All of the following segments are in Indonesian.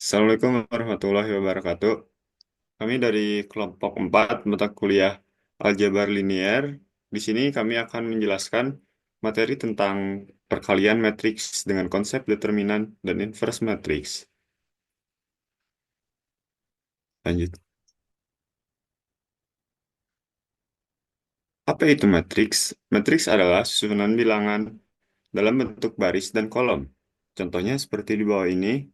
Assalamualaikum warahmatullahi wabarakatuh. Kami dari kelompok 4 mata kuliah Aljabar Linier. Di sini kami akan menjelaskan materi tentang perkalian matriks dengan konsep determinan dan inverse matriks. Lanjut. Apa itu matriks? Matriks adalah susunan bilangan dalam bentuk baris dan kolom. Contohnya seperti di bawah ini,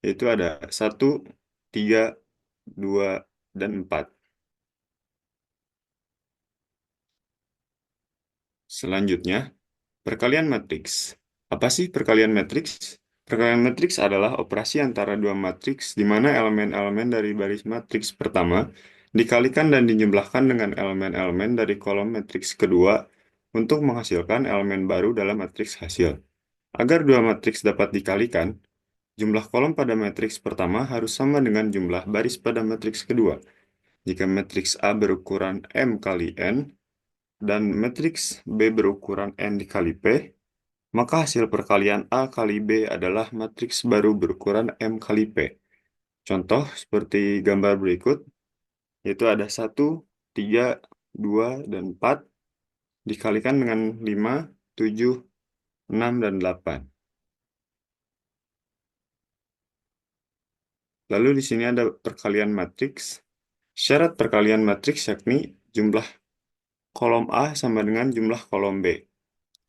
yaitu ada 1, 3, 2, dan 4. Selanjutnya, perkalian matriks. Apa sih perkalian matriks? Perkalian matriks adalah operasi antara dua matriks di mana elemen-elemen dari baris matriks pertama dikalikan dan dijumlahkan dengan elemen-elemen dari kolom matriks kedua untuk menghasilkan elemen baru dalam matriks hasil. Agar dua matriks dapat dikalikan, jumlah kolom pada matriks pertama harus sama dengan jumlah baris pada matriks kedua. Jika matriks A berukuran M kali N dan matriks B berukuran N dikali P, maka hasil perkalian A kali B adalah matriks baru berukuran M kali P. Contoh seperti gambar berikut, yaitu ada 1, 3, 2, dan 4 dikalikan dengan 5, 7, 6, dan 8. Lalu di sini ada perkalian matriks. Syarat perkalian matriks yakni jumlah kolom A sama dengan jumlah kolom B.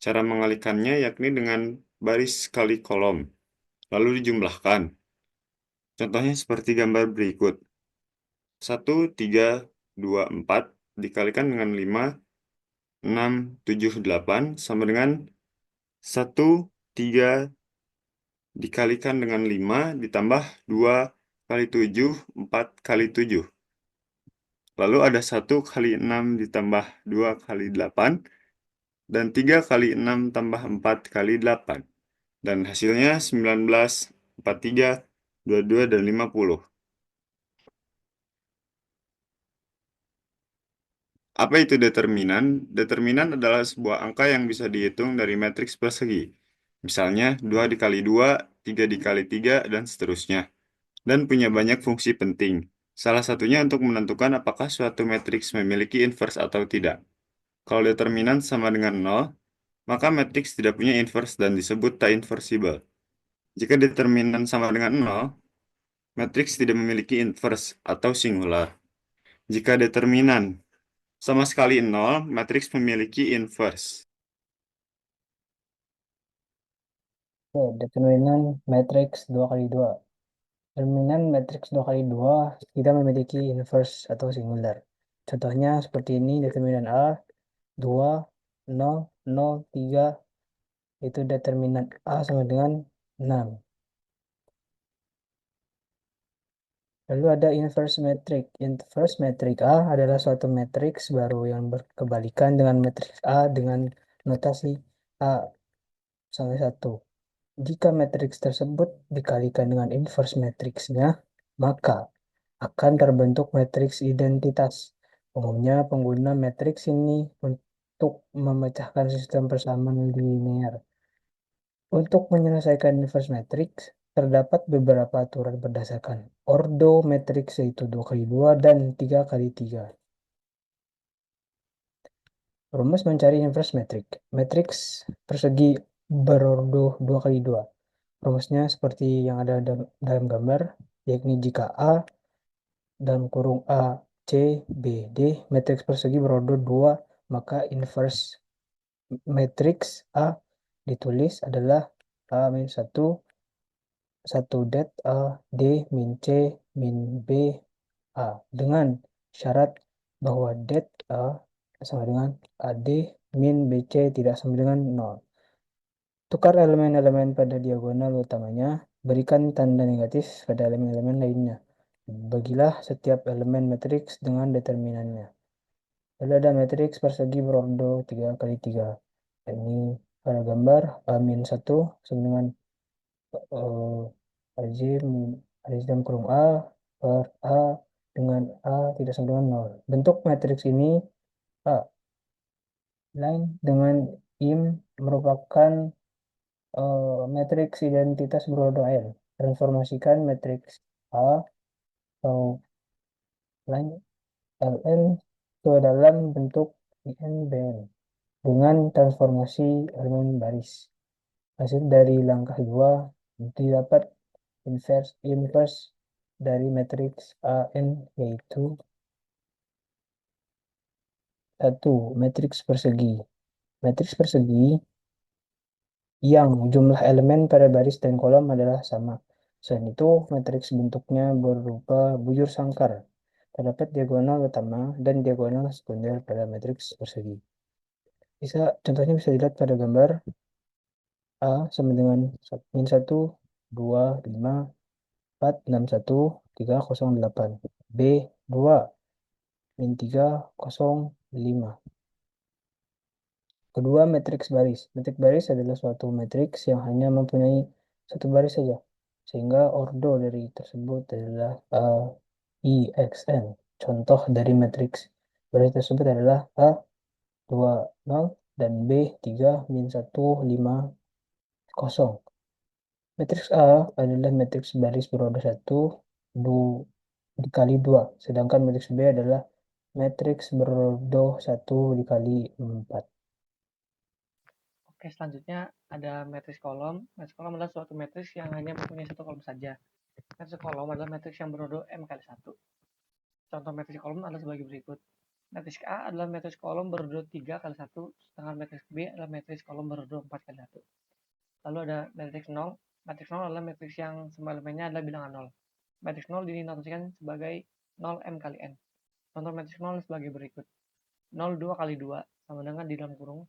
Cara mengalikannya yakni dengan baris kali kolom, lalu dijumlahkan. Contohnya seperti gambar berikut. 1, 3, 2, 4 dikalikan dengan 5, 6, 7, 8 sama dengan 1, 3 dikalikan dengan 5 ditambah 2 kali 7, 4 kali 7. Lalu ada 1 kali 6 ditambah 2 kali 8 dan 3 kali 6 tambah 4 kali 8. Dan hasilnya 19, 43, 22, dan 50. Apa itu determinan? Determinan adalah sebuah angka yang bisa dihitung dari matriks persegi. Misalnya 2 dikali 2, 3 dikali 3, dan seterusnya. Dan punya banyak fungsi penting. Salah satunya untuk menentukan apakah suatu matriks memiliki inverse atau tidak. Kalau determinan sama dengan 0, maka matriks tidak punya inverse dan disebut tak inversible. Jika determinan sama dengan 0, matriks tidak memiliki inverse atau singular. Jika determinan sama sekali 0, matriks memiliki inverse. Oke, determinan matriks 2 kali 2. Determinan matriks 2 kali 2 tidak memiliki inverse atau singular. Contohnya seperti ini, determinan A, 2, 0, 0, 3, itu determinan A sama dengan 6. Lalu ada inverse matrix. Inverse matrix A adalah suatu matriks baru yang berkebalikan dengan matriks A dengan notasi A sama 1. Jika matriks tersebut dikalikan dengan inverse matriksnya, maka akan terbentuk matriks identitas. Umumnya pengguna matriks ini untuk memecahkan sistem persamaan linear. Untuk menyelesaikan inverse matrix, terdapat beberapa aturan berdasarkan ordo matriks yaitu 2 kali 2 dan 3 kali 3. Rumus mencari inverse matrix. Matriks persegi berordo 2 kali 2. Rumusnya seperti yang ada dalam gambar, yakni jika A dalam kurung A, C, B, D, matriks persegi berordo 2, maka inverse matriks A ditulis adalah A min 1, 1 det A, D min C min B A. Dengan syarat bahwa det A sama dengan AD min BC tidak sama dengan 0. Tukar elemen-elemen pada diagonal utamanya, berikan tanda negatif pada elemen-elemen lainnya. Bagilah setiap elemen matriks dengan determinannya. Lalu ada matriks persegi berordo 3 kali 3. Ini pada gambar A-1 sama dengan AJ dalam kurung A per A dengan A tidak sama dengan 0. Bentuk matriks ini A lain dengan IM merupakan matriks identitas berordo N. transformasikan matriks A atau lain Ln ke dalam bentuk InBn dengan transformasi elemen baris. Hasil dari langkah 2 didapat inverse dari matriks AN yaitu 1. Matriks persegi. Matriks persegi yang jumlah elemen pada baris dan kolom adalah sama. Selain itu, matriks bentuknya berupa bujur sangkar. Terdapat diagonal utama dan diagonal sekunder pada matriks persegi. Contohnya bisa dilihat pada gambar A sama dengan min 1, 2, 5, 4, 6, 1, 3, 0, 8. B, 2, min 3, 0, 5. Kedua, matriks baris. Matriks baris adalah suatu matriks yang hanya mempunyai satu baris saja, sehingga ordo dari tersebut adalah A, I, X, N. Contoh dari matriks baris tersebut adalah A, 2, 0, dan B, 3, min 1, 5, 0. Matriks A adalah matriks baris berordo 1 dikali 2, sedangkan matriks B adalah matriks berordo 1 dikali 4. Oke, selanjutnya ada matriks kolom. Matriks kolom adalah suatu matriks yang hanya mempunyai satu kolom saja. Matriks kolom adalah matriks yang berordo M kali 1. Contoh matriks kolom adalah sebagai berikut. Matriks A adalah matriks kolom berordo 3 kali 1, sedangkan matriks B adalah matriks kolom berordo 4 kali 1. Lalu ada matriks 0. Matriks 0 adalah matriks yang semua elemennya adalah bilangan 0. Matriks 0 dinotasikan sebagai 0M kali N. Contoh matriks 0 sebagai berikut. 0 2 kali 2 sama dengan di dalam kurung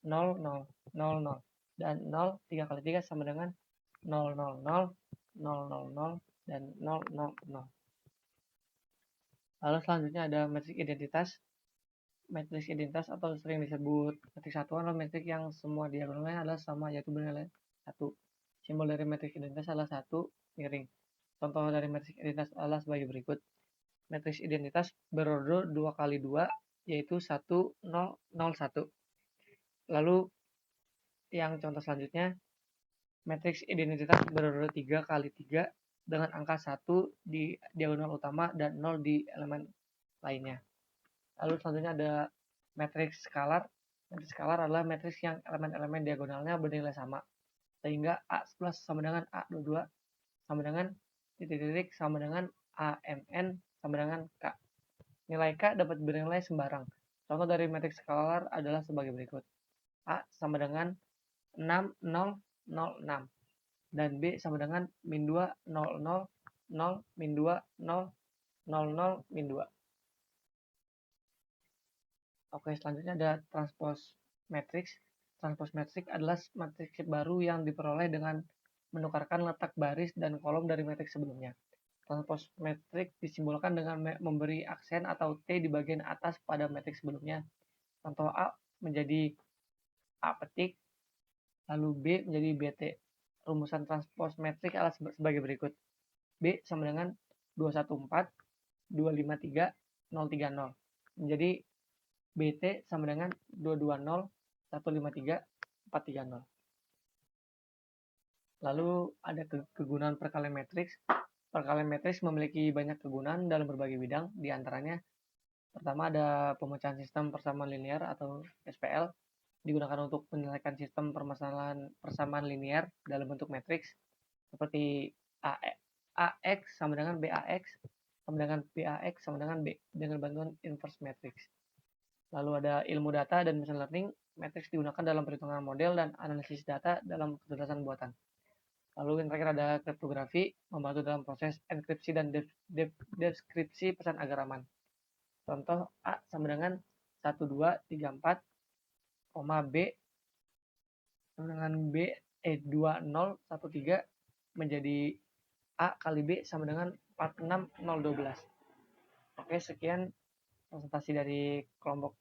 0, 0, 0, 0. Dan 0 3 kali 3 sama dengan 0, 0, 0, 0, 0, 0, dan 0, 0, 0. Lalu selanjutnya ada matriks identitas. Matriks identitas atau sering disebut matriks satuan adalah matriks yang semua diagonalnya adalah sama, yaitu bernilai 1. Simbol dari matriks identitas adalah 1 miring. Contoh dari matriks identitas adalah sebagai berikut. Matriks identitas berordo 2 kali 2, yaitu 1, 0, 0, 1. Lalu yang contoh selanjutnya, matriks identitas berordo 3 kali 3 dengan angka 1 di diagonal utama dan 0 di elemen lainnya. Lalu selanjutnya ada matriks skalar. Matriks skalar adalah matriks yang elemen-elemen diagonalnya bernilai sama, sehingga A11 sama dengan A22 sama dengan titik-titik sama dengan AMN sama dengan K. Nilai K dapat bernilai sembarang. Contoh dari matriks skalar adalah sebagai berikut. A sama dengan 6, 0, 0, 6. Dan B sama dengan min 2, 0, 0, 0, min 2, 0, 0, 0, min 2. Oke, selanjutnya ada transpose matrix. Transpose matrix adalah matriks baru yang diperoleh dengan menukarkan letak baris dan kolom dari matriks sebelumnya. Transpose matrix disimbolkan dengan memberi aksen atau T di bagian atas pada matriks sebelumnya. Contoh A menjadi A petik, lalu B menjadi BT. Rumusan transpose matrix adalah sebagai berikut. B sama dengan 214, 253, 030. Menjadi BT sama dengan 220, 153, 430. Lalu ada kegunaan perkalian matriks. Perkalian matriks memiliki banyak kegunaan dalam berbagai bidang. Di antaranya, pertama ada pemecahan sistem persamaan linear atau SPL. Digunakan untuk menyelesaikan sistem persamaan linear dalam bentuk matriks. Seperti AX sama dengan BAX, sama dengan BAX sama dengan B dengan bantuan inverse matrix. Lalu ada ilmu data dan machine learning. Matrix digunakan dalam perhitungan model dan analisis data dalam kecerdasan buatan. Lalu yang terakhir ada kriptografi, membantu dalam proses enkripsi dan deskripsi pesan agar aman. Contoh A sama dengan 1234, B sama dengan 2013 menjadi A kali B sama dengan 46012. Oke, sekian presentasi dari kelompok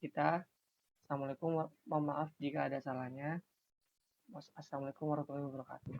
kita. Assalamualaikum, mohon maaf jika ada salahnya. Assalamualaikum warahmatullahi wabarakatuh.